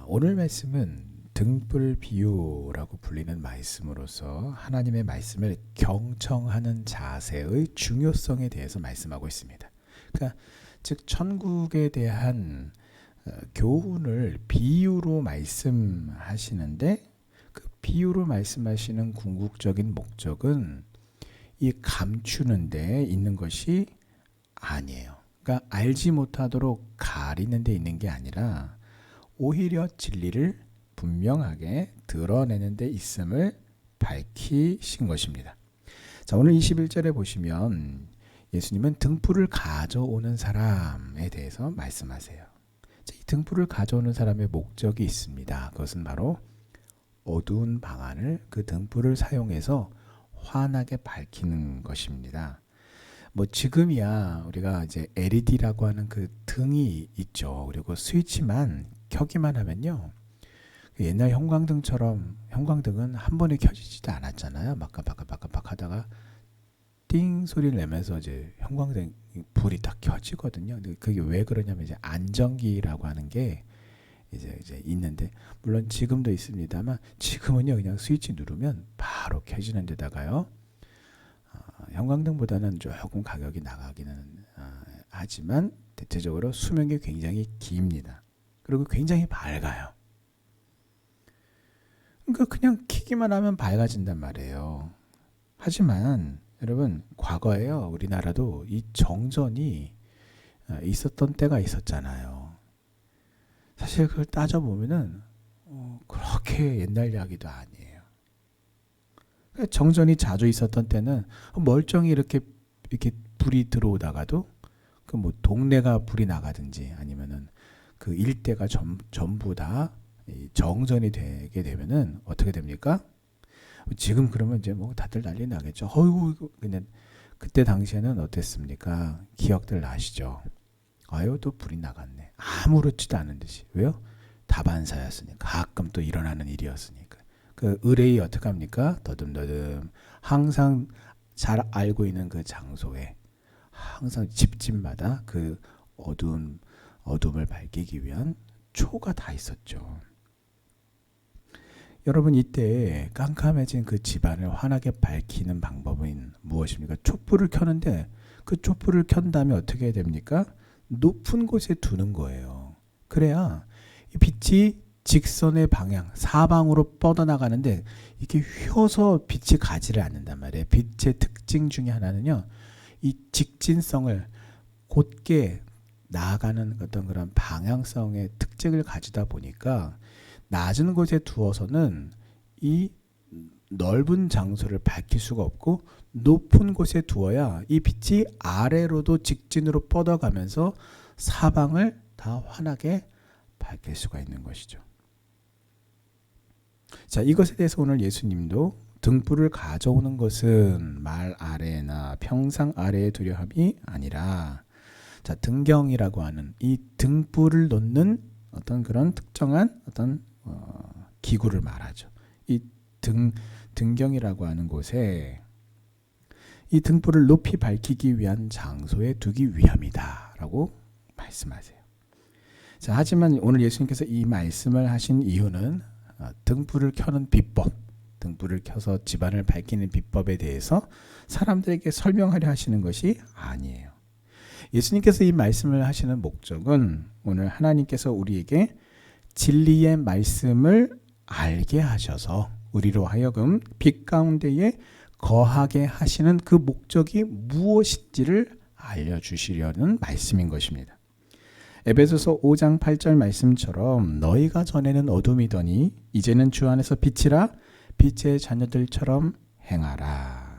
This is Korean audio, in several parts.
오늘 말씀은 등불 비유라고 불리는 말씀으로서 하나님의 말씀을 경청하는 자세의 중요성에 대해서 말씀하고 있습니다. 그러니까 즉 천국에 대한 교훈을 비유로 말씀하시는데 그 비유로 말씀하시는 궁극적인 목적은 이 감추는 데 있는 것이 아니에요. 그러니까 알지 못하도록 가리는 데 있는 게 아니라 오히려 진리를 분명하게 드러내는 데 있음을 밝히신 것입니다. 자, 오늘 21절에 보시면 예수님은 등불을 가져오는 사람에 대해서 말씀하세요. 자, 이 등불을 가져오는 사람의 목적이 있습니다. 그것은 바로 어두운 방 안을 그 등불을 사용해서 환하게 밝히는 것입니다. 뭐 지금이야 우리가 이제 LED라고 하는 그 등이 있죠. 그리고 스위치만 켜기만 하면요. 옛날 형광등처럼 형광등은 한 번에 켜지지도 않았잖아요. 막 하다가 띵 소리를 내면서 이제 형광등 불이 딱 켜지거든요. 근데 그게 왜 그러냐면 이제 안전기라고 하는 게 이제 있는데 물론 지금도 있습니다만 지금은요 그냥 스위치 누르면 바로 켜지는 데다가요. 형광등보다는 조금 가격이 나가기는 하지만 대체적으로 수명이 굉장히 깁니다. 그리고 굉장히 밝아요. 그러니까 그냥 켜기만 하면 밝아진단 말이에요. 하지만 여러분 과거에요 우리나라도 이 정전이 있었던 때가 있었잖아요. 사실 그걸 따져보면은 그렇게 옛날 이야기도 아니에요. 정전이 자주 있었던 때는 멀쩡히 이렇게 불이 들어오다가도 그 뭐 동네가 불이 나가든지 아니면은 그 일대가 전부 다 정전이 되게 되면은 어떻게 됩니까? 지금 그러면 이제 뭐 다들 난리 나겠죠. 어이구 그냥 그때 당시에는 어땠습니까? 기억들 나시죠? 아유 또 불이 나갔네. 아무렇지도 않은 듯이. 왜요? 다반사였으니까. 가끔 또 일어나는 일이었으니까. 그 의뢰이 어떻게 합니까? 더듬더듬 항상 잘 알고 있는 그 장소에 항상 집집마다 그 어둠을 밝히기 위한 초가 다 있었죠. 여러분 이때 깜깜해진 그 집안을 환하게 밝히는 방법은 무엇입니까? 촛불을 켜는데 그 촛불을 켠 다음에 어떻게 됩니까? 높은 곳에 두는 거예요. 그래야 이 빛이 직선의 방향, 사방으로 뻗어나가는데 이렇게 휘어서 빛이 가지를 않는단 말이에요. 빛의 특징 중에 하나는요. 이 직진성을 곧게 나아가는 어떤 그런 방향성의 특징을 가지다 보니까 낮은 곳에 두어서는 이 넓은 장소를 밝힐 수가 없고 높은 곳에 두어야 이 빛이 아래로도 직진으로 뻗어가면서 사방을 다 환하게 밝힐 수가 있는 것이죠. 자, 이것에 대해서 오늘 예수님도 등불을 가져오는 것은 말 아래나 평상 아래에 두려 함이 아니라 자, 등경이라고 하는 이 등불을 놓는 어떤 그런 특정한 어떤 기구를 말하죠. 이 등경이라고 하는 곳에 이 등불을 높이 밝히기 위한 장소에 두기 위함이다라고 말씀하세요. 자, 하지만 오늘 예수님께서 이 말씀을 하신 이유는 등불을 켜는 비법, 등불을 켜서 집안을 밝히는 비법에 대해서 사람들에게 설명하려 하시는 것이 아니에요. 예수님께서 이 말씀을 하시는 목적은 오늘 하나님께서 우리에게 진리의 말씀을 알게 하셔서 우리로 하여금 빛 가운데에 거하게 하시는 그 목적이 무엇인지를 알려주시려는 말씀인 것입니다. 에베소서 5장 8절 말씀처럼 너희가 전에는 어둠이더니 이제는 주 안에서 빛이라 빛의 자녀들처럼 행하라.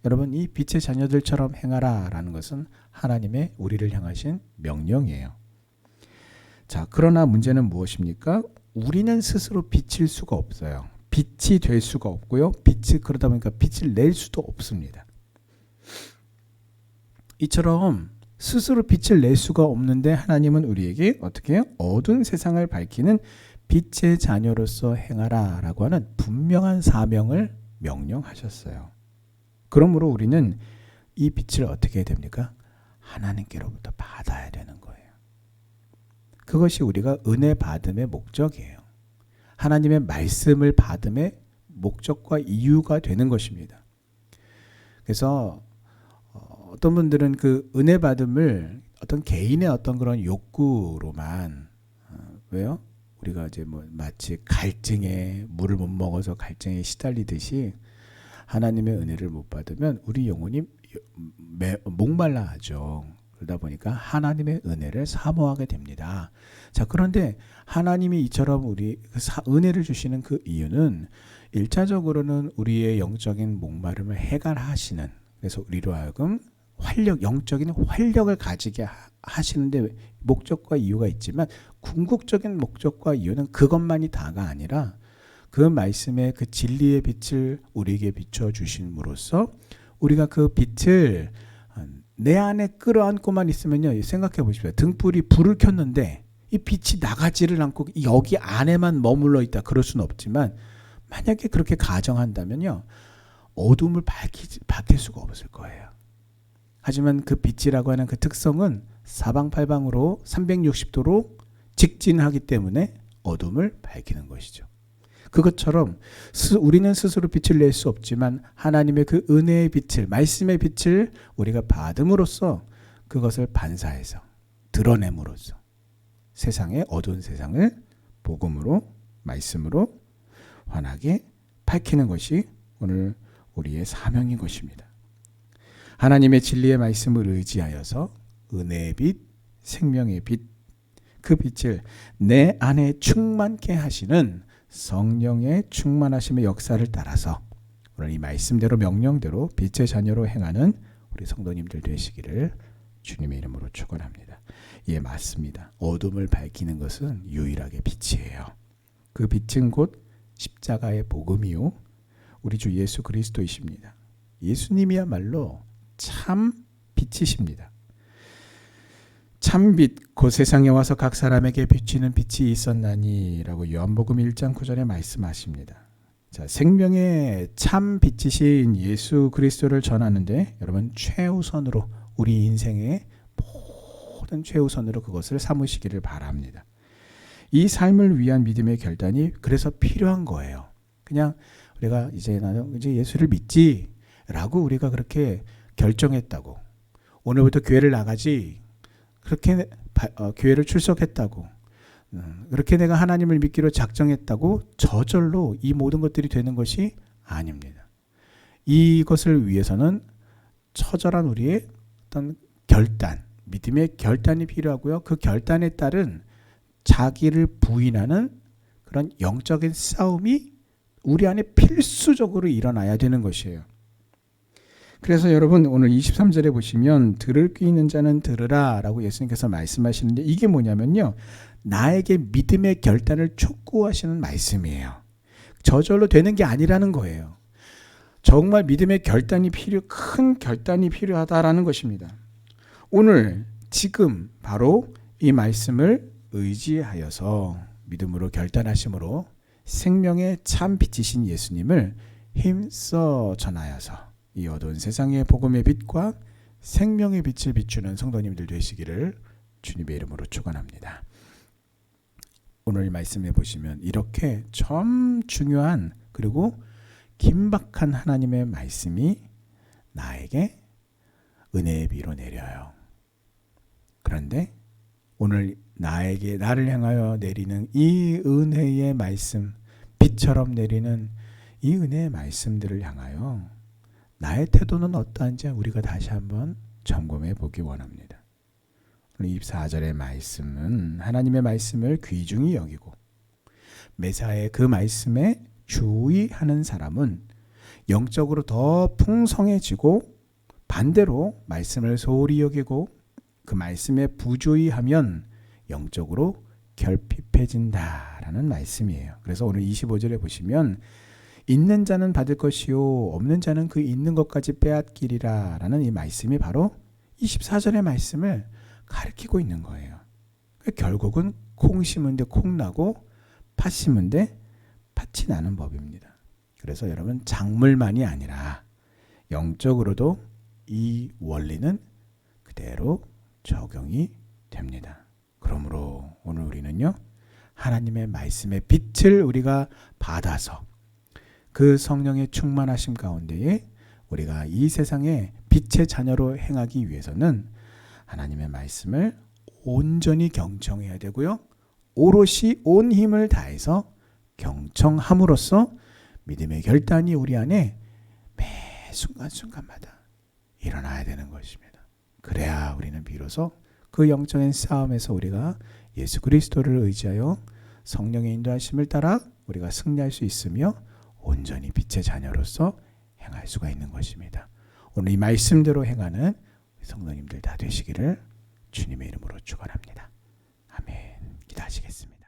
여러분 이 빛의 자녀들처럼 행하라 라는 것은 하나님의 우리를 향하신 명령이에요. 자, 그러나 문제는 무엇입니까? 우리는 스스로 빛일 수가 없어요. 빛이 될 수가 없고요. 그러다 보니까 빛을 낼 수도 없습니다. 이처럼 스스로 빛을 낼 수가 없는데 하나님은 우리에게 어떻게 해요? 어두운 세상을 밝히는 빛의 자녀로서 행하라 라고 하는 분명한 사명을 명령하셨어요. 그러므로 우리는 이 빛을 어떻게 해야 됩니까? 하나님께로부터 받아야 되는 거예요. 그것이 우리가 은혜 받음의 목적이에요. 하나님의 말씀을 받음의 목적과 이유가 되는 것입니다. 그래서 어떤 분들은 그 은혜 받음을 어떤 개인의 어떤 그런 욕구로만 왜요? 우리가 이제 뭐 마치 갈증에 물을 못 먹어서 갈증에 시달리듯이 하나님의 은혜를 못 받으면 우리 영혼이 목말라 하죠. 그러다 보니까 하나님의 은혜를 사모하게 됩니다. 자, 그런데 하나님이 이처럼 우리 은혜를 주시는 그 이유는 1차적으로는 우리의 영적인 목마름을 해결하시는, 그래서 우리로 하여금 영적인 활력을 가지게 하시는데 목적과 이유가 있지만, 궁극적인 목적과 이유는 그것만이 다가 아니라 그 말씀의 그 진리의 빛을 우리에게 비춰주심으로써 우리가 그 빛을 내 안에 끌어안고만 있으면요, 생각해 보십시오. 등불이 불을 켰는데 이 빛이 나가지를 않고 여기 안에만 머물러 있다, 그럴 수는 없지만, 만약에 그렇게 가정한다면요, 어둠을 밝힐 수가 없을 거예요. 하지만 그 빛이라고 하는 그 특성은 사방팔방으로 360도로 직진하기 때문에 어둠을 밝히는 것이죠. 그것처럼 우리는 스스로 빛을 낼 수 없지만 하나님의 그 은혜의 빛을, 말씀의 빛을 우리가 받음으로써 그것을 반사해서 드러냄으로써 세상의 어두운 세상을 복음으로, 말씀으로 환하게 밝히는 것이 오늘 우리의 사명인 것입니다. 하나님의 진리의 말씀을 의지하여서 은혜의 빛, 생명의 빛, 그 빛을 내 안에 충만케 하시는 성령의 충만하심의 역사를 따라서 오늘 이 말씀대로 명령대로 빛의 자녀로 행하는 우리 성도님들 되시기를 주님의 이름으로 축원합니다. 예, 맞습니다. 어둠을 밝히는 것은 유일하게 빛이에요. 그 빛은 곧 십자가의 복음이요, 우리 주 예수 그리스도이십니다. 예수님이야말로 참 빛이십니다. 참빛 곧 세상에 와서 각 사람에게 비치는 빛이 있었나니 라고 요한복음 1장 9절에 말씀하십니다. 자, 생명의 참 빛이신 예수 그리스도를 전하는데 여러분 최우선으로, 우리 인생의 모든 최우선으로 그것을 삼으시기를 바랍니다. 이 삶을 위한 믿음의 결단이 그래서 필요한 거예요. 그냥 우리가 나는 이제 예수를 믿지 라고 우리가 그렇게 결정했다고, 오늘부터 교회를 나가지, 그렇게 교회를 출석했다고, 그렇게 내가 하나님을 믿기로 작정했다고 저절로 이 모든 것들이 되는 것이 아닙니다. 이것을 위해서는 처절한 우리의 어떤 결단, 믿음의 결단이 필요하고요. 그 결단에 따른 자기를 부인하는 그런 영적인 싸움이 우리 안에 필수적으로 일어나야 되는 것이에요. 그래서 여러분 오늘 23절에 보시면 들을 귀 있는 자는 들으라 라고 예수님께서 말씀하시는데, 이게 뭐냐면요, 나에게 믿음의 결단을 촉구하시는 말씀이에요. 저절로 되는 게 아니라는 거예요. 정말 믿음의 큰 결단이 필요하다라는 것입니다. 오늘 지금 바로 이 말씀을 의지하여서 믿음으로 결단하심으로 생명의 참 빛이신 예수님을 힘써 전하여서 이 어두운 세상의 복음의 빛과 생명의 빛을 비추는 성도님들 되시기를 주님의 이름으로 축원합니다. 오늘 말씀해 보시면 이렇게 참 중요한 그리고 긴박한 하나님의 말씀이 나에게 은혜의 비로 내려요. 그런데 오늘 나를 향하여 내리는 이 은혜의 말씀, 빛처럼 내리는 이 은혜의 말씀들을 향하여 나의 태도는 어떠한지 우리가 다시 한번 점검해 보기 원합니다. 24절의 말씀은 하나님의 말씀을 귀중히 여기고 매사에 그 말씀에 주의하는 사람은 영적으로 더 풍성해지고, 반대로 말씀을 소홀히 여기고 그 말씀에 부주의하면 영적으로 결핍해진다라는 말씀이에요. 그래서 오늘 25절에 보시면 있는 자는 받을 것이요 없는 자는 그 있는 것까지 빼앗기리라 라는 이 말씀이 바로 24절의 말씀을 가리키고 있는 거예요. 결국은 콩 심은 데 콩 나고 팥 심은 데 팥이 나는 법입니다. 그래서 여러분 작물만이 아니라 영적으로도 이 원리는 그대로 적용이 됩니다. 그러므로 오늘 우리는요, 하나님의 말씀의 빛을 우리가 받아서 그 성령의 충만하심 가운데에 우리가 이 세상에 빛의 자녀로 행하기 위해서는 하나님의 말씀을 온전히 경청해야 되고요. 오롯이 온 힘을 다해서 경청함으로써 믿음의 결단이 우리 안에 매 순간순간마다 일어나야 되는 것입니다. 그래야 우리는 비로소 그 영적인 싸움에서 우리가 예수 그리스도를 의지하여 성령의 인도하심을 따라 우리가 승리할 수 있으며 온전히 빛의 자녀로서 행할 수가 있는 것입니다. 오늘 이 말씀대로 행하는 성도님들 다 되시기를 주님의 이름으로 축원합니다. 아멘. 기도하시겠습니다.